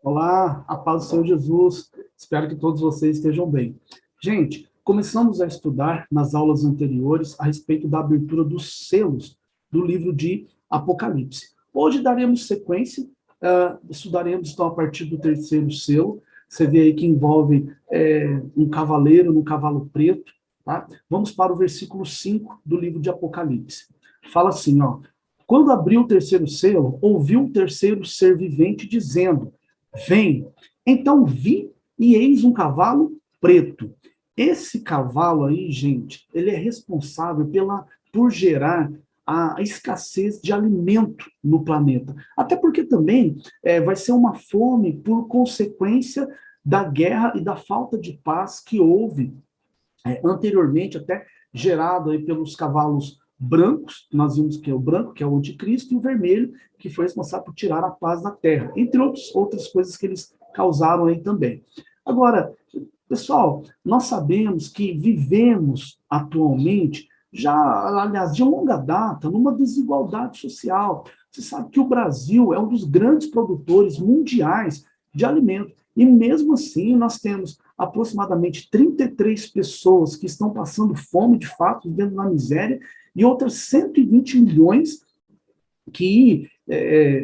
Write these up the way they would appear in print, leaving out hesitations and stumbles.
Olá, a paz do Senhor Jesus. Espero que todos vocês estejam bem. Gente, começamos a estudar nas aulas anteriores a respeito da abertura dos selos do livro de Apocalipse. Hoje daremos sequência, estudaremos então a partir do terceiro selo. Você vê aí que envolve um cavaleiro no cavalo preto. Tá? Vamos para o versículo 5 do livro de Apocalipse. Fala assim, ó. Quando abriu o terceiro selo, ouviu um terceiro ser vivente dizendo: Vem. Então vi e eis um cavalo preto. Esse cavalo aí, gente, ele é responsável por gerar a escassez de alimento no planeta. Até porque também vai ser uma fome por consequência da guerra e da falta de paz que houve anteriormente, até gerado aí pelos cavalos brancos, nós vimos que é o branco, que é o anticristo, e o vermelho, que foi responsável por tirar a paz da terra, entre outras coisas que eles causaram aí também. Agora, pessoal, nós sabemos que vivemos atualmente, aliás, de longa data, numa desigualdade social. Você sabe que o Brasil é um dos grandes produtores mundiais de alimento. E mesmo assim, nós temos aproximadamente 33 pessoas que estão passando fome, de fato, vivendo na miséria, e outras 120 milhões que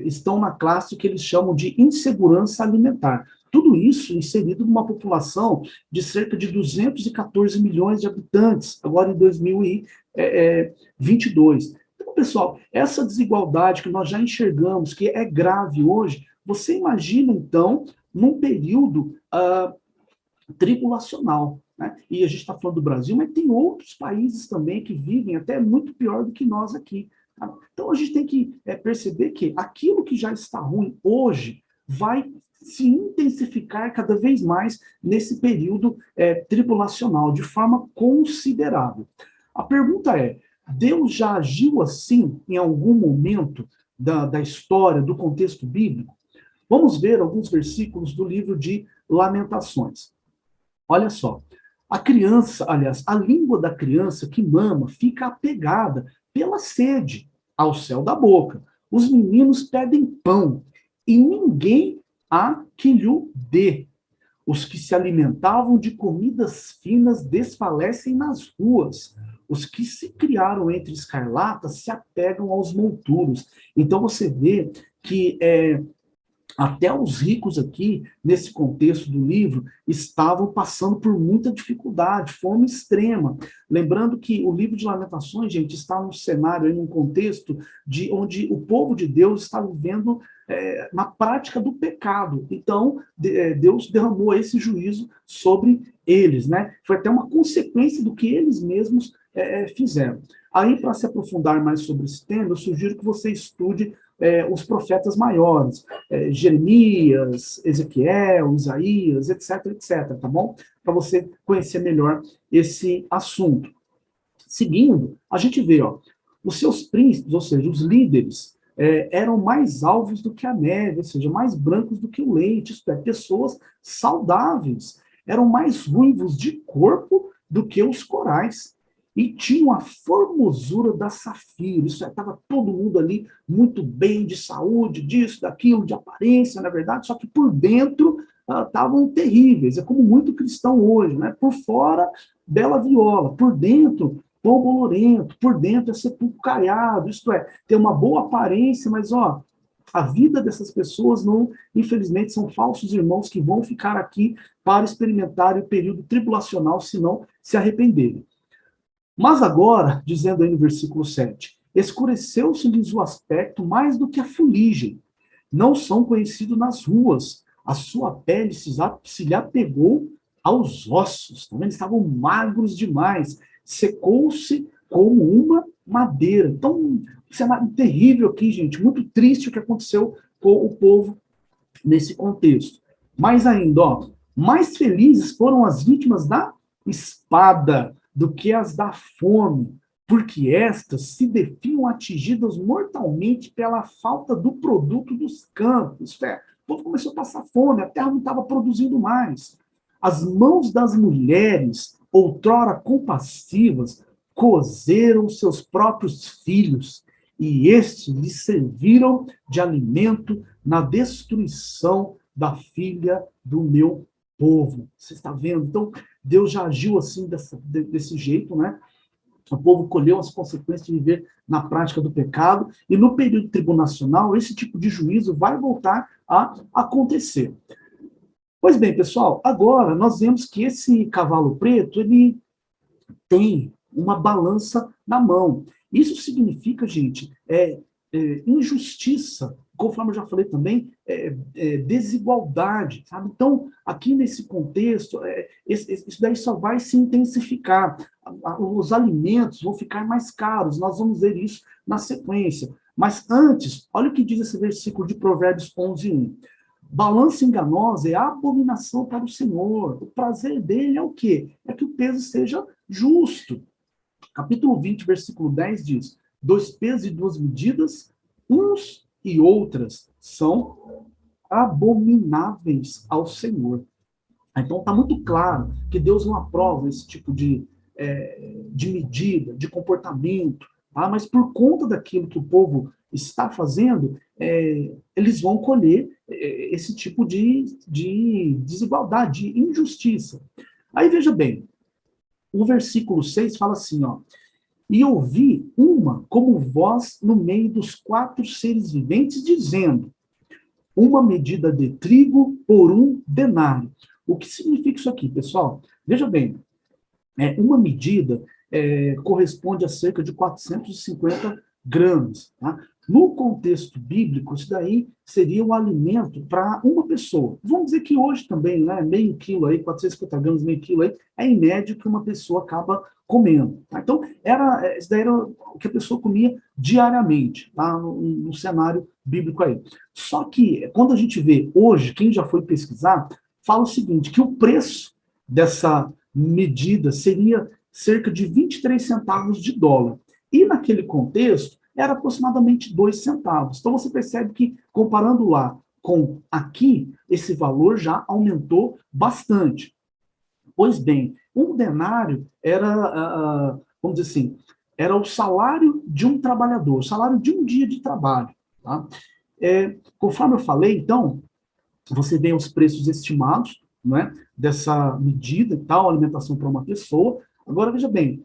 estão na classe que eles chamam de insegurança alimentar. Tudo isso inserido numa população de cerca de 214 milhões de habitantes, agora em 2022. Então, pessoal, essa desigualdade que nós já enxergamos, que é grave hoje, você imagina, então, num período tribulacional. Né? E a gente está falando do Brasil, mas tem outros países também que vivem até muito pior do que nós aqui. Tá? Então a gente tem que perceber que aquilo que já está ruim hoje vai se intensificar cada vez mais nesse período tribulacional, de forma considerável. A pergunta é, Deus já agiu assim em algum momento da história, do contexto bíblico? Vamos ver alguns versículos do livro de Lamentações. Olha só, a criança, aliás, a língua da criança que mama fica apegada pela sede ao céu da boca. Os meninos pedem pão e ninguém há que lhe dê. Os que se alimentavam de comidas finas desfalecem nas ruas. Os que se criaram entre escarlatas se apegam aos monturos. Então você vê que até os ricos aqui, nesse contexto do livro, estavam passando por muita dificuldade, fome extrema. Lembrando que o livro de Lamentações, gente, está num cenário, num contexto onde o povo de Deus está vivendo na prática do pecado. Então, Deus derramou esse juízo sobre eles, né? Foi até uma consequência do que eles mesmos fizeram. Aí, para se aprofundar mais sobre esse tema, eu sugiro que você estude os profetas maiores, Jeremias, Ezequiel, Isaías, etc, etc, tá bom? Para você conhecer melhor esse assunto. Seguindo, a gente vê, ó, os seus príncipes, ou seja, os líderes, eram mais alvos do que a neve, ou seja, mais brancos do que o leite, isto é, pessoas saudáveis, eram mais ruivos de corpo do que os corais, e tinham a formosura da safira, isso estava todo mundo ali muito bem, de saúde, disso, daquilo, de aparência, na verdade, só que por dentro estavam terríveis, é como muito cristão hoje, né? Por fora, bela viola, por dentro, pão bolorento, por dentro é sepulcro caiado, isto é, tem uma boa aparência, mas ó, a vida dessas pessoas não, infelizmente, são falsos irmãos que vão ficar aqui para experimentar o período tribulacional, se não se arrependerem. Mas agora, dizendo aí no versículo 7, escureceu-se-lhes o aspecto mais do que a fuligem. Não são conhecidos nas ruas. A sua pele se lhe apegou aos ossos. Também estavam magros demais. Secou-se como uma madeira. Então, isso é terrível aqui, gente. Muito triste o que aconteceu com o povo nesse contexto. Mais ainda, ó, mais felizes foram as vítimas da espada do que as da fome, porque estas se definham atingidas mortalmente pela falta do produto dos campos. Isto é, o povo começou a passar fome, a terra não estava produzindo mais. As mãos das mulheres, outrora compassivas, cozeram seus próprios filhos, e estes lhes serviram de alimento na destruição da filha do meu povo. Você está vendo? Então, Deus já agiu assim, desse jeito, né? O povo colheu as consequências de viver na prática do pecado, e no período tribulacional, esse tipo de juízo vai voltar a acontecer. Pois bem, pessoal, agora nós vemos que esse cavalo preto, ele tem uma balança na mão. Isso significa, gente, injustiça, conforme eu já falei também, desigualdade, sabe? Então, aqui nesse contexto, isso daí só vai se intensificar. Os alimentos vão ficar mais caros, nós vamos ver isso na sequência. Mas antes, olha o que diz esse versículo de Provérbios 11:1. Balança enganosa é abominação para o Senhor. O prazer dele é o quê? É que o peso seja justo. Capítulo 20, versículo 10 diz: 2 pesos e 2 medidas, uns e outras, são abomináveis ao Senhor. Então está muito claro que Deus não aprova esse tipo de medida, de comportamento, tá? Mas por conta daquilo que o povo está fazendo, eles vão colher esse tipo de desigualdade, de injustiça. Aí veja bem, o versículo 6 fala assim, ó: e ouvi uma como voz no meio dos 4 seres viventes, dizendo: uma medida de trigo por 1 denário. O que significa isso aqui, pessoal? Veja bem, uma medida corresponde a cerca de 450 gramas. Tá? No contexto bíblico, isso daí seria um alimento para uma pessoa. Vamos dizer que hoje também, né, meio quilo aí, 450 gramas, meio quilo aí, é em média que uma pessoa acaba comendo. Tá? Então, isso daí era o que a pessoa comia diariamente, tá? No cenário bíblico aí. Só que, quando a gente vê hoje, quem já foi pesquisar, fala o seguinte, que o preço dessa medida seria cerca de 23 centavos de dólar. E naquele contexto, era aproximadamente 2 centavos. Então você percebe que, comparando lá com aqui, esse valor já aumentou bastante. Pois bem, 1 denário era, vamos dizer assim, era o salário de um trabalhador, o salário de um dia de trabalho. Tá? Conforme eu falei, então, você vê os preços estimados, né, dessa medida e tal, alimentação para uma pessoa. Agora, veja bem,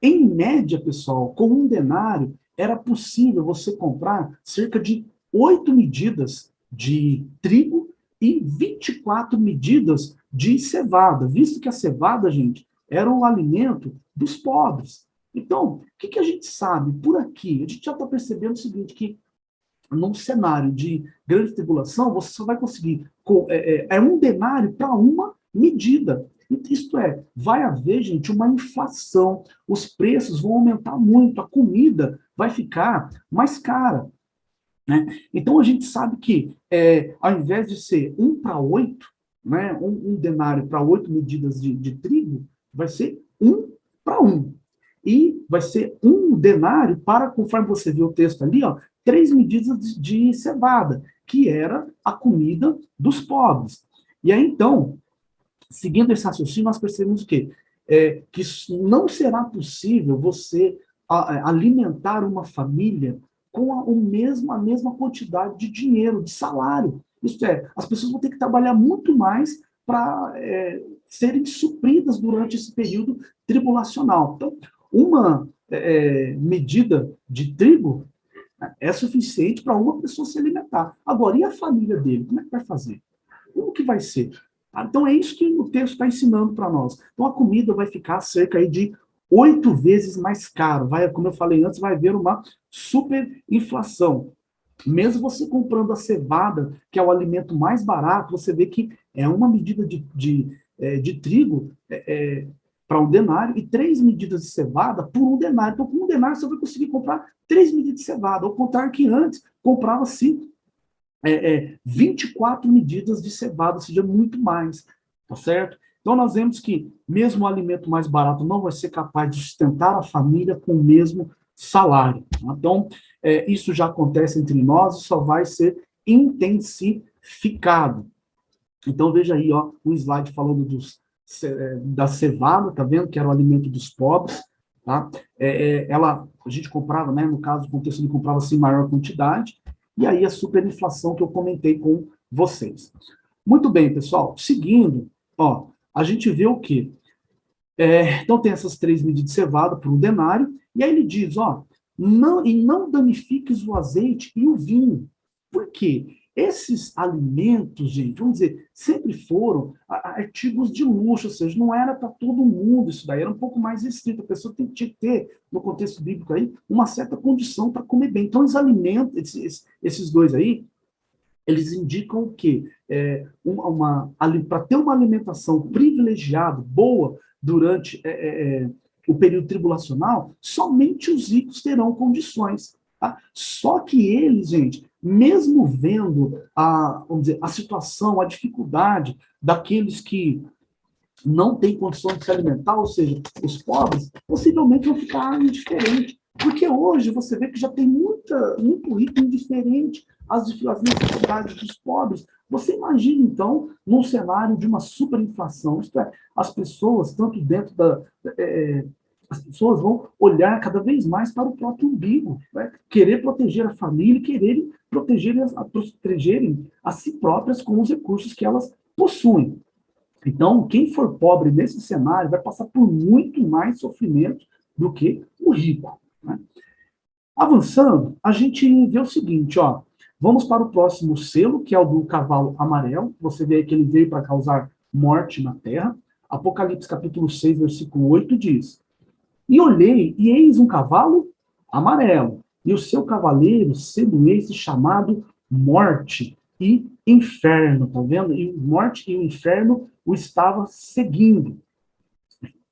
em média, pessoal, com 1 denário, era possível você comprar cerca de 8 medidas de trigo e 24 medidas de cevada, visto que a cevada, gente, era o alimento dos pobres. Então, o que a gente sabe por aqui? A gente já está percebendo o seguinte, que num cenário de grande tribulação, você só vai conseguir 1 denário para uma medida. Isto vai haver, gente, uma inflação, os preços vão aumentar muito, a comida vai ficar mais cara. Né? Então, a gente sabe que, ao invés de ser 1 para 8, né, um denário para 8 medidas de trigo, vai ser 1 para 1. E vai ser 1 denário para, conforme você viu o texto ali, ó, 3 medidas de cevada, que era a comida dos pobres. E aí, então, seguindo esse raciocínio, nós percebemos que não será possível você alimentar uma família com a mesma quantidade de dinheiro, de salário. Isto as pessoas vão ter que trabalhar muito mais para serem supridas durante esse período tribulacional. Então, uma medida de trigo é suficiente para uma pessoa se alimentar. Agora, e a família dele? Como é que vai fazer? Como que vai ser? Então, é isso que o texto está ensinando para nós. Então, a comida vai ficar cerca aí de 8 vezes mais caro. Como eu falei antes, vai haver uma superinflação. Mesmo você comprando a cevada, que é o alimento mais barato, você vê que é uma medida de trigo para 1 denário e 3 medidas de cevada por 1 denário. Então, com 1 denário, você vai conseguir comprar 3 medidas de cevada, ao contrário que antes comprava-se 24 medidas de cevada, ou seja, muito mais, tá certo? Então, nós vemos que mesmo o alimento mais barato não vai ser capaz de sustentar a família com o mesmo salário. Tá? Então, isso já acontece entre nós e só vai ser intensificado. Então, veja aí, ó, um slide falando da cevada, tá vendo? Que era o alimento dos pobres, tá? A gente comprava, né, no caso, o contexto, ele comprava-se em maior quantidade, e aí a superinflação que eu comentei com vocês. Muito bem, pessoal. Seguindo, ó, a gente vê o quê? Então tem essas 3 medidas de cevada por um denário, e aí ele diz, ó, não danifiques o azeite e o vinho. Por quê? Esses alimentos, gente, vamos dizer, sempre foram artigos de luxo, ou seja, não era para todo mundo isso daí, era um pouco mais restrito. A pessoa tinha que ter, no contexto bíblico aí, uma certa condição para comer bem. Então, os alimentos, esses dois aí, eles indicam que para ter uma alimentação privilegiada, boa, durante o período tribulacional, somente os ricos terão condições. Tá? Só que eles, gente, mesmo vendo vamos dizer, a situação, a dificuldade daqueles que não têm condição de se alimentar, ou seja, os pobres, possivelmente vão ficar indiferentes. Porque hoje você vê que já tem muito rico indiferente às necessidades dos pobres. Você imagina, então, num cenário de uma superinflação, isto é, as pessoas, tanto dentro as pessoas vão olhar cada vez mais para o próprio umbigo, né? Querer proteger a família, querer protegerem a si próprias com os recursos que elas possuem. Então, quem for pobre nesse cenário vai passar por muito mais sofrimento do que o rico. Né? Avançando, a gente vê o seguinte, ó, vamos para o próximo selo, que é o do cavalo amarelo. Você vê que ele veio para causar morte na terra. Apocalipse capítulo 6, versículo 8 diz: E olhei, e eis um cavalo amarelo, e o seu cavaleiro sendo esse chamado Morte e Inferno, tá vendo? E Morte e o Inferno o estava seguindo.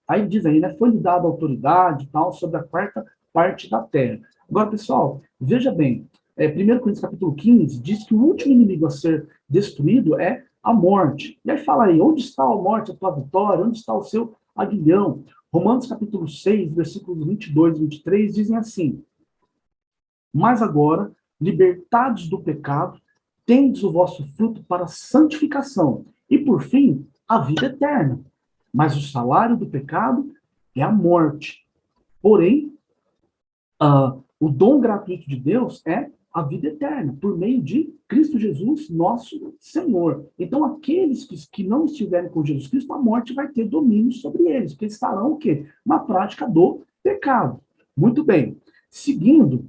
Aí diz aí, né, foi-lhe dada autoridade tal, sobre a quarta parte da terra. Agora, pessoal, veja bem, 1 Coríntios capítulo 15 diz que o último inimigo a ser destruído é a morte. E aí fala aí, onde está a morte, a tua vitória? Onde está o seu aguilhão? Romanos capítulo 6, versículos 22 e 23 dizem assim: Mas agora, libertados do pecado, tendes o vosso fruto para a santificação, e por fim, a vida eterna. Mas o salário do pecado é a morte. Porém, o dom gratuito de Deus é a vida eterna, por meio de Cristo Jesus, nosso Senhor. Então, aqueles que não estiverem com Jesus Cristo, a morte vai ter domínio sobre eles, porque estarão o quê? Na prática do pecado. Muito bem. Seguindo,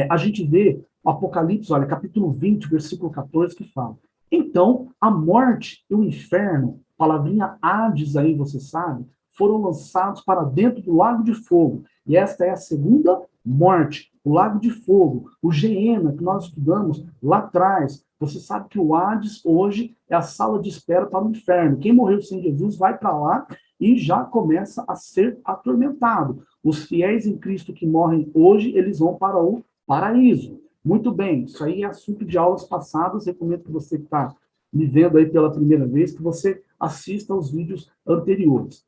a gente vê o Apocalipse, olha, capítulo 20, versículo 14, que fala: Então, a morte e o inferno, palavrinha Hades aí, você sabe, foram lançados para dentro do lago de fogo. E esta é a segunda morte, o lago de fogo, o Geena, que nós estudamos lá atrás. Você sabe que o Hades hoje é a sala de espera para o inferno. Quem morreu sem Jesus vai para lá e já começa a ser atormentado. Os fiéis em Cristo que morrem hoje, eles vão para o paraíso. Muito bem, isso aí é assunto de aulas passadas. Recomendo que você que está me vendo aí pela primeira vez, que você assista aos vídeos anteriores.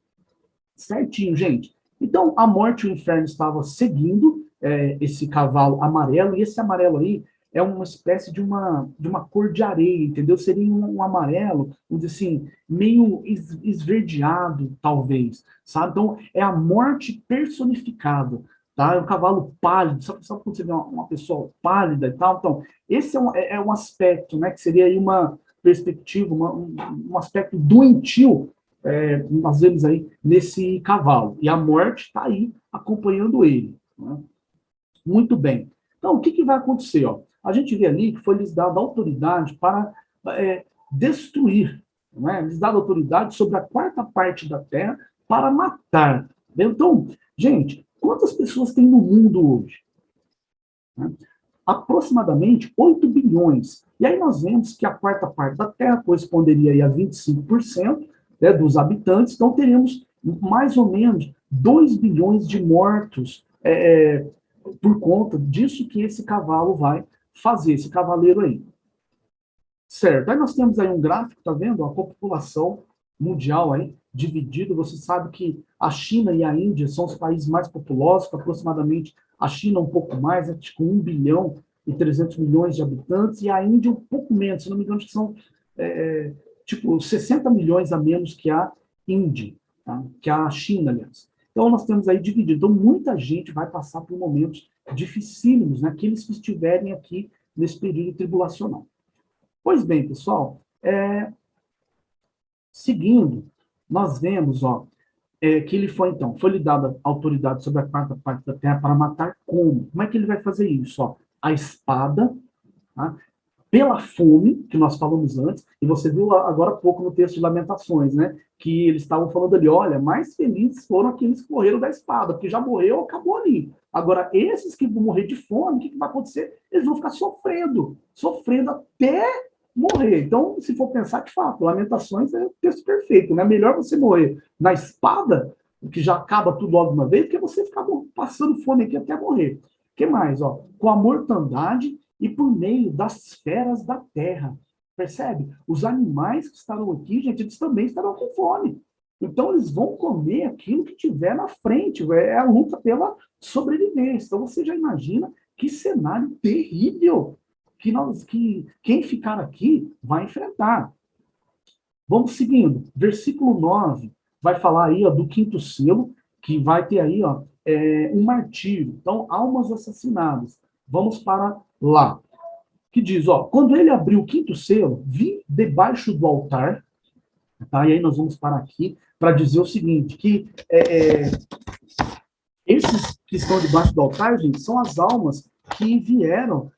Certinho, gente. Então, a morte e o inferno estavam seguindo esse cavalo amarelo, e esse amarelo aí é uma espécie de uma cor de areia, entendeu? Seria um amarelo, vamos dizer assim, meio esverdeado, talvez, sabe? Então, é a morte personificada, tá? É um cavalo pálido, sabe quando você vê uma pessoa pálida e tal? Então, esse é um aspecto, né, que seria aí uma perspectiva, um aspecto doentio, nós vemos aí nesse cavalo. E a morte está aí acompanhando ele. Né? Muito bem. Então, o que vai acontecer? Ó? A gente vê ali que foi lhes dada autoridade para destruir. Não é? Lhes dada autoridade sobre a quarta parte da terra para matar. Então, gente, quantas pessoas tem no mundo hoje? Né? Aproximadamente 8 bilhões. E aí nós vemos que a quarta parte da terra corresponderia aí a 25%, né, dos habitantes, então teríamos mais ou menos 2 bilhões de mortos por conta disso que esse cavalo vai fazer, esse cavaleiro aí. Certo. Aí nós temos aí um gráfico, tá vendo? A população mundial aí dividida. Você sabe que a China e a Índia são os países mais populosos, aproximadamente a China um pouco mais, né, com 1 bilhão e 300 milhões de habitantes, e a Índia um pouco menos, se não me engano, que são 60 milhões a menos que a Índia, tá? Que a China, aliás. Então, nós temos aí dividido. Então, muita gente vai passar por momentos dificílimos, né? Aqueles que estiverem aqui nesse período tribulacional. Pois bem, pessoal, Seguindo, nós vemos, que ele foi, então, foi-lhe dada autoridade sobre a quarta parte da terra para matar como? Como é que ele vai fazer isso? A espada, tá? Pela fome, que nós falamos antes, e você viu agora há pouco no texto de Lamentações, né? Que eles estavam falando ali, olha, mais felizes foram aqueles que morreram da espada, porque já morreu, acabou ali. Agora, esses que vão morrer de fome, o que vai acontecer? Eles vão ficar sofrendo até morrer. Então, se for pensar, de fato, Lamentações é o texto perfeito, né? Melhor você morrer na espada, que já acaba tudo logo de uma vez, do que você ficar passando fome aqui até morrer. O que mais? Com a mortandade e por meio das feras da terra. Percebe? Os animais que estarão aqui, gente, eles também estarão com fome. Então, eles vão comer aquilo que tiver na frente. É a luta pela sobrevivência. Então, você já imagina que cenário terrível que quem ficar aqui vai enfrentar. Vamos seguindo. Versículo 9 vai falar aí do quinto selo, que vai ter aí um martírio. Então, almas assassinadas. Vamos para lá. Que diz, quando ele abriu o quinto selo, vi debaixo do altar, tá? E aí nós vamos parar aqui para dizer o seguinte, que esses que estão debaixo do altar, gente, são as almas que vieram,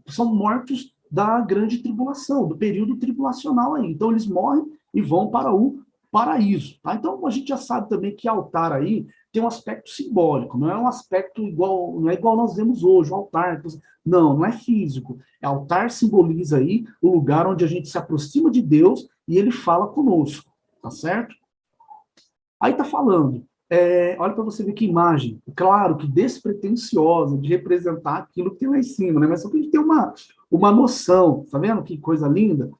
são mortos da grande tribulação, do período tribulacional aí. Então, eles morrem e vão para o paraíso. Tá? Então, a gente já sabe também que altar aí tem um aspecto simbólico, não é um aspecto igual, não é igual nós vemos hoje, o altar. Não é físico. Altar simboliza aí o lugar onde a gente se aproxima de Deus e ele fala conosco, tá certo? Aí tá falando, olha para você ver que imagem, claro que despretensiosa de representar aquilo que tem lá em cima, né? Mas só que a gente tem uma noção, tá vendo que coisa linda?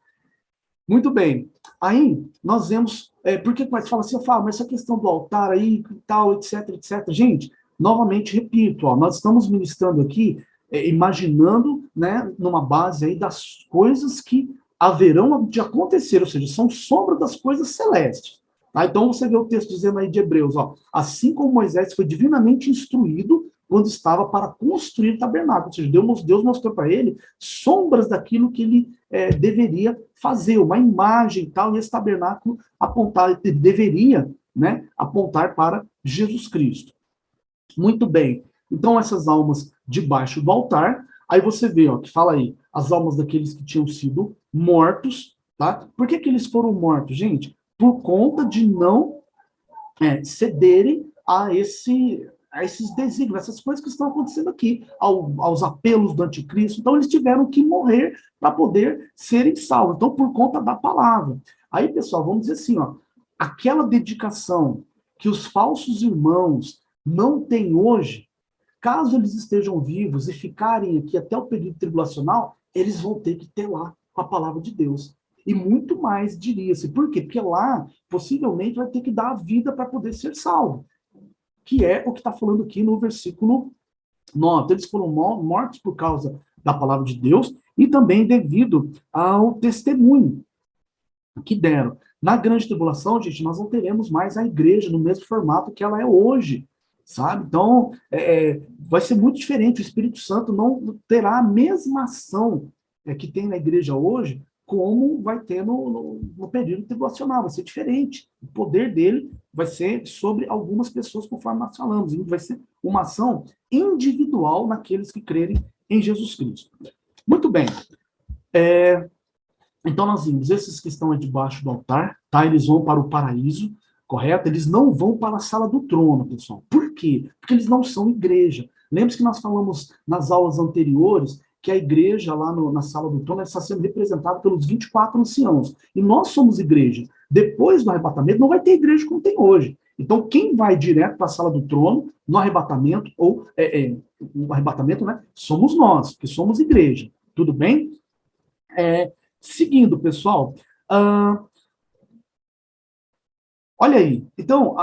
Muito bem. Aí nós vemos, porque você fala assim, mas essa questão do altar aí, tal, etc, etc. Gente, novamente repito, nós estamos ministrando aqui, imaginando, né, numa base aí das coisas que haverão de acontecer, ou seja, são sombra das coisas celestes. Tá? Então você vê o texto dizendo aí de Hebreus, assim como Moisés foi divinamente instruído quando estava para construir o tabernáculo, ou seja, Deus mostrou para ele sombras daquilo que ele deveria fazer, uma imagem e tal, e esse tabernáculo deveria, né, apontar para Jesus Cristo. Muito bem. Então, essas almas debaixo do altar, aí você vê, que fala aí, as almas daqueles que tinham sido mortos, tá? Por que eles foram mortos, gente? Por conta de não cederem a esses desígnios, essas coisas que estão acontecendo aqui, aos apelos do anticristo. Então, eles tiveram que morrer para poder serem salvos. Então, por conta da palavra. Aí, pessoal, vamos dizer assim, aquela dedicação que os falsos irmãos não têm hoje, caso eles estejam vivos e ficarem aqui até o período tribulacional, eles vão ter que ter lá com a palavra de Deus. E muito mais, diria-se. Por quê? Porque lá, possivelmente, vai ter que dar a vida para poder ser salvo. Que é o que está falando aqui no versículo 9. Então, eles foram mortos por causa da palavra de Deus e também devido ao testemunho que deram. Na grande tribulação, gente, nós não teremos mais a igreja no mesmo formato que ela é hoje, sabe? Então, vai ser muito diferente. O Espírito Santo não terá a mesma ação que tem na igreja hoje, como vai ter no período tribulacional. Vai ser diferente. O poder dele vai ser sobre algumas pessoas, conforme nós falamos. Vai ser uma ação individual naqueles que crerem em Jesus Cristo. Muito bem. Então, nós vimos, esses que estão debaixo do altar, tá? Eles vão para o paraíso, correto? Eles não vão para a sala do trono, pessoal. Por quê? Porque eles não são igreja. Lembre-se que nós falamos nas aulas anteriores que a igreja lá na sala do trono está sendo representada pelos 24 anciãos. E nós somos igreja. Depois do arrebatamento, não vai ter igreja como tem hoje. Então, quem vai direto para a sala do trono, no arrebatamento, ou o arrebatamento, né? Somos nós, que somos igreja. Tudo bem? Seguindo, pessoal, olha aí. Então,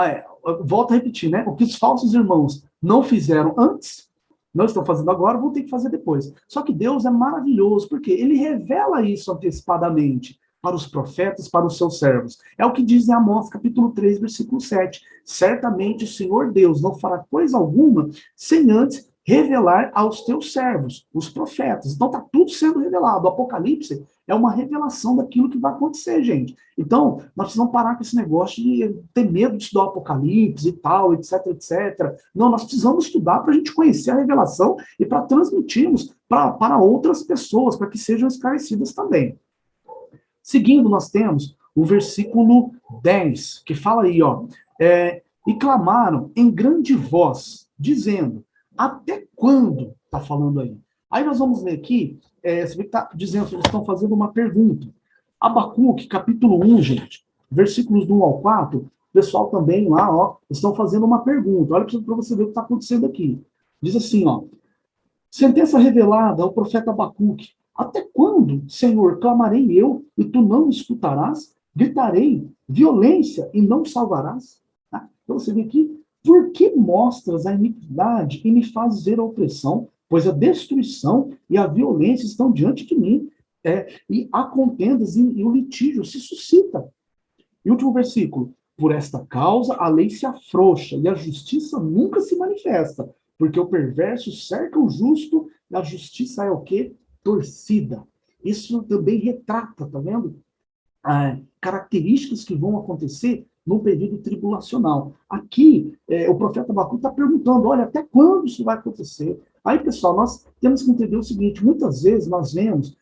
volto a repetir, né? O que os falsos irmãos não fizeram antes, não estão fazendo agora, vão ter que fazer depois. Só que Deus é maravilhoso, porque ele revela isso antecipadamente para os profetas, para os seus servos. É o que diz em Amós, capítulo 3, versículo 7. Certamente o Senhor Deus não fará coisa alguma sem antes revelar aos teus servos, os profetas. Então está tudo sendo revelado. O Apocalipse É uma revelação daquilo que vai acontecer, gente. Então, nós precisamos parar com esse negócio de ter medo de estudar o Apocalipse e tal, etc, etc. Não, nós precisamos estudar para a gente conhecer a revelação e para transmitirmos para outras pessoas, para que sejam esclarecidas também. Seguindo, nós temos o versículo 10, que fala aí, ó, e clamaram em grande voz, dizendo, até quando? Está falando aí. Aí nós vamos ler aqui, você vê que está dizendo que eles estão fazendo uma pergunta. Abacuque, capítulo 1, gente, versículos do 1 ao 4, o pessoal também lá, ó, estão fazendo uma pergunta. Olha para você ver o que está acontecendo aqui. Diz assim, ó, sentença revelada ao profeta Abacuque. Até quando, Senhor, clamarei eu e tu não me escutarás? Gritarei violência e não salvarás? Tá? Então você vê aqui, por que mostras a iniquidade e me fazes ver a opressão? Pois a destruição e a violência estão diante de mim, e há contendas e o litígio se suscita. E último versículo, por esta causa a lei se afrouxa e a justiça nunca se manifesta, porque o perverso cerca o justo e a justiça é o quê? Torcida. Isso também retrata, tá vendo? Características que vão acontecer no período tribulacional. Aqui, o profeta Abacuque está perguntando, olha, até quando isso vai acontecer? Aí, pessoal, nós temos que entender o seguinte, muitas vezes nós vemos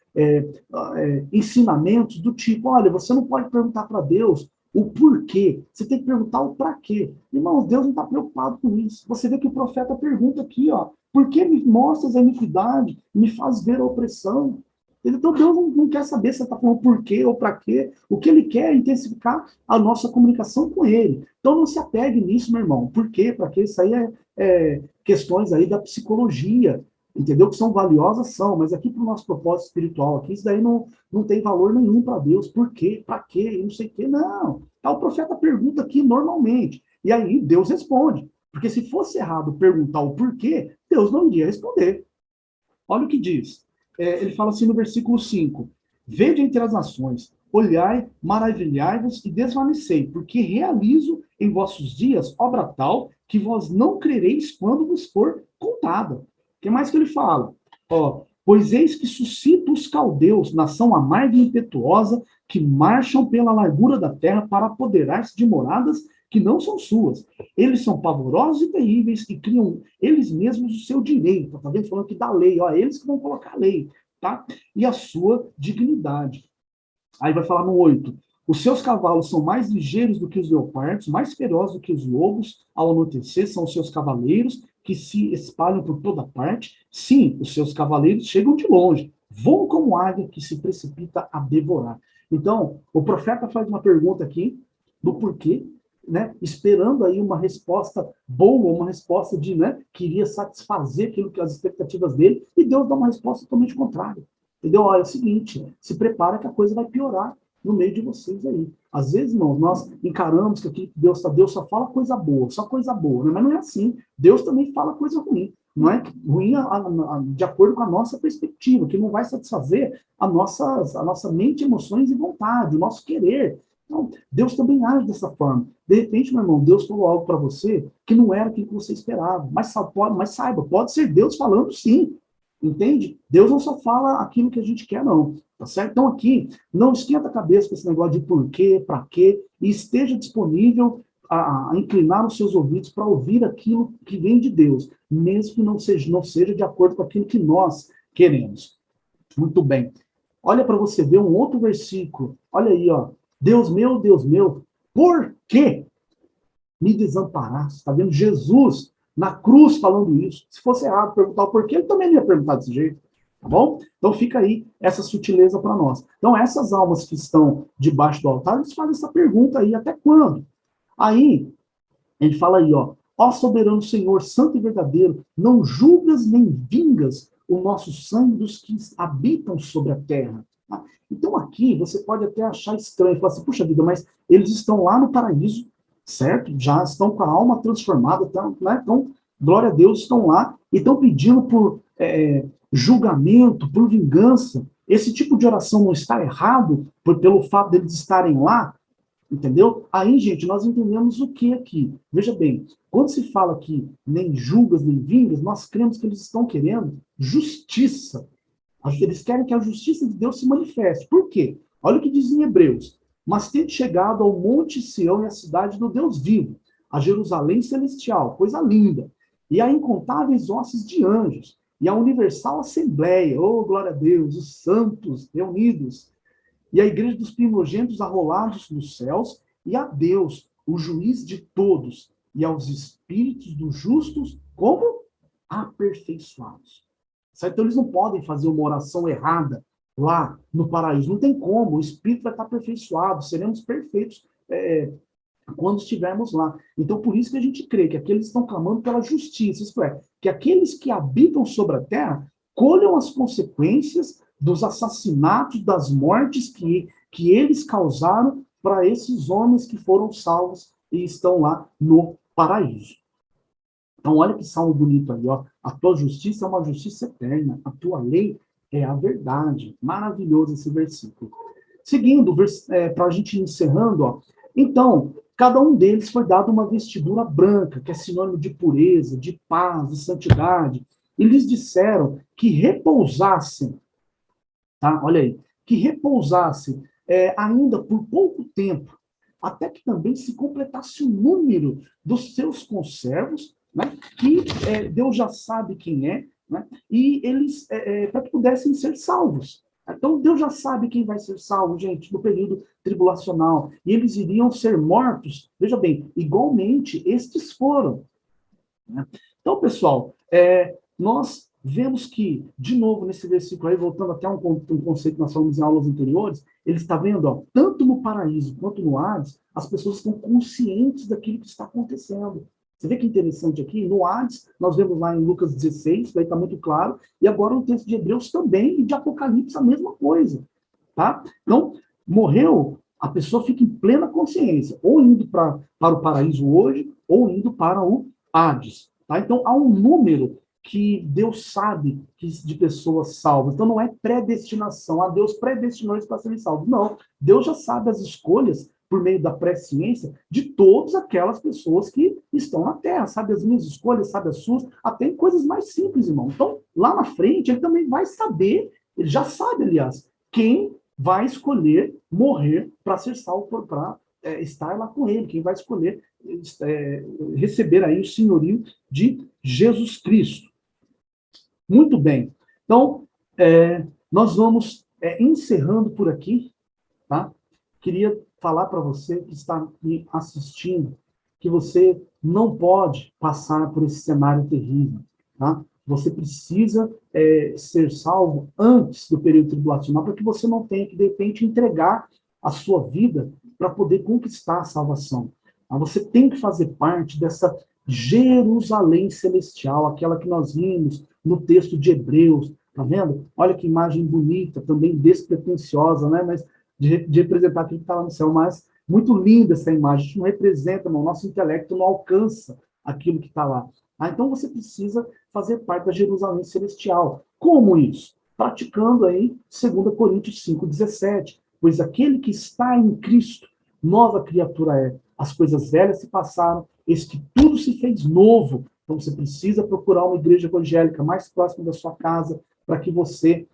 ensinamentos do tipo, olha, você não pode perguntar para Deus o porquê, você tem que perguntar o para quê. Irmãos, Deus não está preocupado com isso. Você vê que o profeta pergunta aqui, ó, por que me mostras a iniquidade, me faz ver a opressão? Então Deus não quer saber se você está falando por quê ou para quê. O que ele quer é intensificar a nossa comunicação com ele. Então não se apegue nisso, meu irmão. Por quê? Para quê? Isso aí é questões aí da psicologia, entendeu? Que são valiosas, são, mas aqui para o nosso propósito espiritual, aqui isso daí não tem valor nenhum para Deus. Por quê? Para quê? Não sei o quê. Não. Tá, o profeta pergunta aqui normalmente. E aí Deus responde. Porque se fosse errado perguntar o porquê, Deus não iria responder. Olha o que diz. Ele fala assim no versículo 5, vede entre as nações, olhai, maravilhai-vos e desvanecei, porque realizo em vossos dias obra tal que vós não crereis quando vos for contada. O que mais que ele fala? Ó, pois eis que suscita os caldeus, nação amarga e impetuosa, que marcham pela largura da terra para apoderar-se de moradas que não são suas. Eles são pavorosos e terríveis e criam eles mesmos o seu direito. Tá vendo? Falando que da lei, ó, eles que vão colocar a lei, tá? E a sua dignidade. Aí vai falar no 8. Os seus cavalos são mais ligeiros do que os leopardos, mais ferozes do que os lobos. Ao anoitecer, são os seus cavaleiros que se espalham por toda parte. Sim, os seus cavaleiros chegam de longe, voam como águia que se precipita a devorar. Então, o profeta faz uma pergunta aqui do porquê, né, esperando aí uma resposta boa, uma resposta de, né, que iria satisfazer aquilo que as expectativas dele, e Deus dá uma resposta totalmente contrária. Entendeu? Olha, é o seguinte, se prepara que a coisa vai piorar no meio de vocês aí. Às vezes, irmãos, nós encaramos que aqui Deus só fala coisa boa, só coisa boa, né? Mas não é assim. Deus também fala coisa ruim. Não é ruim de acordo com a nossa perspectiva, que não vai satisfazer a nossa mente, emoções e vontade, o nosso querer. Então, Deus também age dessa forma. De repente, meu irmão, Deus falou algo para você que não era aquilo que você esperava. Mas saiba, pode ser Deus falando sim. Entende? Deus não só fala aquilo que a gente quer, não. Tá certo? Então, aqui, não esquenta a cabeça com esse negócio de porquê, para quê, e esteja disponível a inclinar os seus ouvidos para ouvir aquilo que vem de Deus, mesmo que não seja de acordo com aquilo que nós queremos. Muito bem. Olha para você ver um outro versículo. Olha aí, ó. Deus meu, por que me desamparaste? Está vendo? Jesus na cruz falando isso. Se fosse errado perguntar o porquê, ele também não ia perguntar desse jeito. Tá bom? Então fica aí essa sutileza para nós. Então essas almas que estão debaixo do altar, eles fazem essa pergunta aí, até quando? Aí, ele fala aí, ó soberano Senhor, santo e verdadeiro, não julgas nem vingas o nosso sangue dos que habitam sobre a terra. Tá? Então aqui você pode até achar estranho, falar assim, puxa vida, mas eles estão lá no paraíso, certo? Já estão com a alma transformada, né? Então, glória a Deus, estão lá e estão pedindo por julgamento, por vingança. Esse tipo de oração não está errado pelo fato deles estarem lá, entendeu? Aí, gente, nós entendemos o que aqui? Veja bem, quando se fala que nem julgas nem vingas, nós cremos que eles estão querendo justiça. Eles querem que a justiça de Deus se manifeste. Por quê? Olha o que diz em Hebreus. Mas tende chegado ao monte Sião e à cidade do Deus vivo, a Jerusalém celestial, coisa linda, e a incontáveis hostes de anjos, e a universal assembleia, oh, glória a Deus, os santos reunidos, e a igreja dos primogênitos arrolados nos céus, e a Deus, o juiz de todos, e aos espíritos dos justos, como aperfeiçoados. Certo? Então, eles não podem fazer uma oração errada lá no paraíso. Não tem como. O espírito vai estar aperfeiçoado. Seremos perfeitos quando estivermos lá. Então, por isso que a gente crê que aqueles estão clamando pela justiça. Isto é, que aqueles que habitam sobre a terra colham as consequências dos assassinatos, das mortes que eles causaram para esses homens que foram salvos e estão lá no paraíso. Então, olha que salmo bonito aí, ó. A tua justiça é uma justiça eterna, a tua lei é a verdade. Maravilhoso esse versículo. Seguindo, para a gente ir encerrando, ó. Então, cada um deles foi dado uma vestidura branca, que é sinônimo de pureza, de paz, de santidade. E lhes disseram que repousassem, tá? Olha aí, que repousassem ainda por pouco tempo, até que também se completasse o número dos seus conservos, né, que Deus já sabe quem é, né, e eles, para que pudessem ser salvos. Então, Deus já sabe quem vai ser salvo, gente, no período tribulacional, e eles iriam ser mortos, veja bem, igualmente estes foram. Né? Então, pessoal, nós vemos que, de novo, nesse versículo aí, voltando até um conceito que nós falamos em aulas anteriores, ele está vendo, ó, tanto no paraíso quanto no Hades, as pessoas estão conscientes daquilo que está acontecendo. Você vê que interessante aqui? No Hades, nós vemos lá em Lucas 16, daí está muito claro, e agora no texto de Hebreus também, e de Apocalipse a mesma coisa. Tá? Então, morreu, a pessoa fica em plena consciência, ou indo para o paraíso hoje, ou indo para o Hades. Tá? Então, há um número que Deus sabe de pessoas salvas. Então, não é predestinação. Deus predestinou eles para serem salvos. Não. Deus já sabe as escolhas, por meio da presciência, de todas aquelas pessoas que estão na Terra. Sabe as minhas escolhas, sabe as suas, até em coisas mais simples, irmão. Então, lá na frente, ele também vai saber, ele já sabe, aliás, quem vai escolher morrer para ser salvo, para estar lá com ele, quem vai escolher receber aí o senhorio de Jesus Cristo. Muito bem. Então, nós vamos encerrando por aqui, tá? Queria falar para você que está me assistindo que você não pode passar por esse cenário terrível, tá? Você precisa ser salvo antes do período tribulacional para que você não tenha que, de repente, entregar a sua vida para poder conquistar a salvação. Você tem que fazer parte dessa Jerusalém celestial, aquela que nós vimos no texto de Hebreus, tá vendo? Olha que imagem bonita, também despretensiosa, né? Mas de representar aquilo que está lá no céu, mas muito linda essa imagem, a gente não representa, não, o nosso intelecto não alcança aquilo que está lá. Então você precisa fazer parte da Jerusalém celestial. Como isso? Praticando aí 2 Coríntios 5,17. Pois aquele que está em Cristo, nova criatura é. As coisas velhas se passaram, eis que tudo se fez novo. Então você precisa procurar uma igreja evangélica mais próxima da sua casa, para que você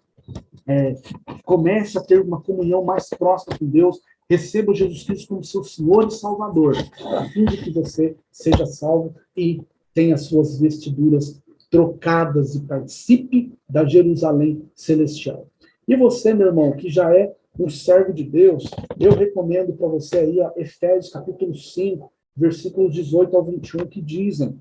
comece a ter uma comunhão mais próxima com Deus, receba Jesus Cristo como seu Senhor e Salvador, a fim de que você seja salvo e tenha suas vestiduras trocadas e participe da Jerusalém celestial. E você, meu irmão, que já é um servo de Deus, eu recomendo para você aí a Efésios capítulo 5, versículos 18 ao 21, que dizem: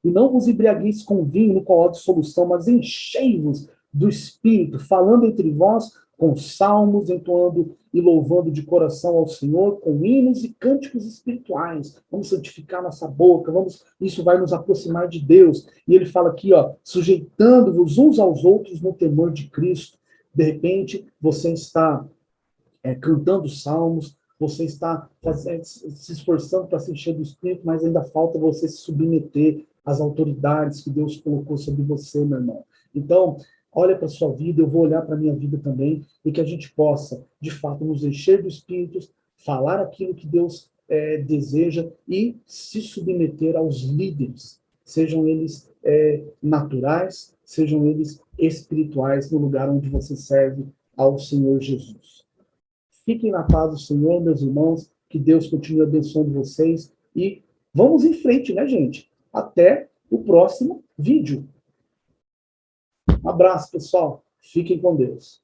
e não vos embriagueis com vinho, no qual há dissolução, mas enchei-vos do Espírito, falando entre vós com salmos, entoando e louvando de coração ao Senhor, com hinos e cânticos espirituais. Vamos santificar nossa boca, isso vai nos aproximar de Deus. E ele fala aqui, ó, sujeitando-vos uns aos outros no temor de Cristo. De repente, você está cantando salmos, você está se esforçando para se encher do Espírito, mas ainda falta você se submeter às autoridades que Deus colocou sobre você, meu irmão. Então, olha para a sua vida, eu vou olhar para a minha vida também, e que a gente possa, de fato, nos encher do Espírito, falar aquilo que Deus deseja e se submeter aos líderes, sejam eles naturais, sejam eles espirituais no lugar onde você serve ao Senhor Jesus. Fiquem na paz do Senhor, meus irmãos, que Deus continue abençoando vocês e vamos em frente, né, gente? Até o próximo vídeo. Um abraço, pessoal. Fiquem com Deus.